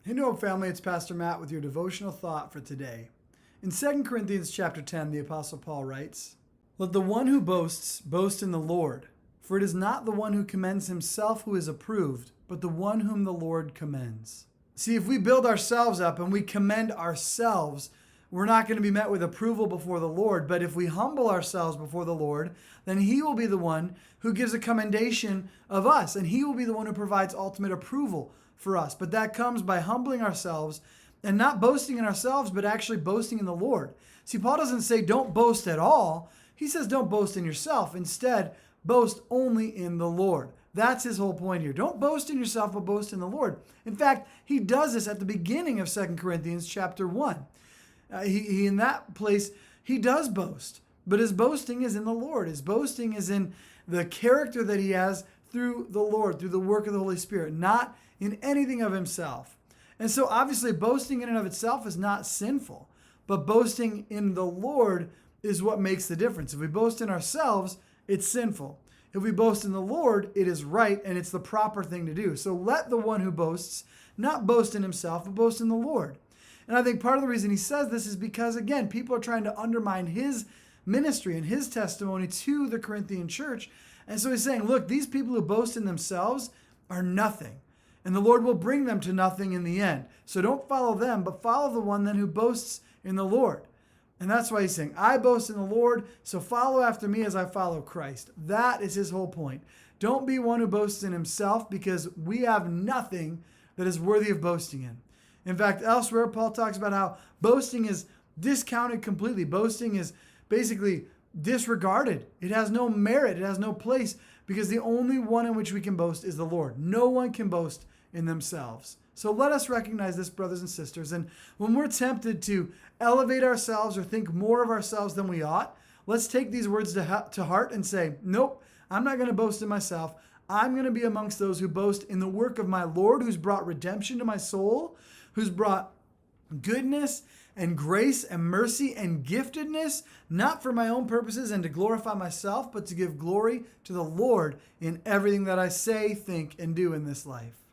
Hey, Hope family, it's Pastor Matt with your devotional thought for today. In 2 Corinthians chapter 10, the Apostle Paul writes, "Let the one who boasts boast in the Lord, for it is not the one who commends himself who is approved, but the one whom the Lord commends." See, if we build ourselves up and we commend ourselves, we're not going to be met with approval before the Lord. But if we humble ourselves before the Lord, then He will be the one who gives a commendation of us, and He will be the one who provides ultimate approval for us. But that comes by humbling ourselves and not boasting in ourselves, but actually boasting in the Lord. See, Paul doesn't say don't boast at all. He says don't boast in yourself. Instead, boast only in the Lord. That's his whole point here. Don't boast in yourself, but boast in the Lord. In fact, he does this at the beginning of 2 Corinthians chapter 1. He in that place, he does boast, but his boasting is in the Lord. His boasting is in the character that he has through the Lord, through the work of the Holy Spirit, not in anything of himself. And so obviously boasting in and of itself is not sinful, but boasting in the Lord is what makes the difference. If we boast in ourselves, it's sinful. If we boast in the Lord, it is right and it's the proper thing to do. So let the one who boasts not boast in himself, but boast in the Lord. And I think part of the reason he says this is because, again, people are trying to undermine his ministry and his testimony to the Corinthian church. And so he's saying, look, these people who boast in themselves are nothing. And the Lord will bring them to nothing in the end. So don't follow them, but follow the one then who boasts in the Lord. And that's why he's saying, I boast in the Lord, so follow after me as I follow Christ. That is his whole point. Don't be one who boasts in himself, because we have nothing that is worthy of boasting in. In fact, elsewhere, Paul talks about how boasting is discounted completely. Boasting is basically disregarded. It has no merit. It has no place, because the only one in which we can boast is the Lord. No one can boast in themselves. So let us recognize this, brothers and sisters. And when we're tempted to elevate ourselves or think more of ourselves than we ought, let's take these words to heart and say, nope, I'm not going to boast in myself. I'm going to be amongst those who boast in the work of my Lord, who's brought redemption to my soul, who's brought goodness and grace and mercy and giftedness, not for my own purposes and to glorify myself, but to give glory to the Lord in everything that I say, think, and do in this life.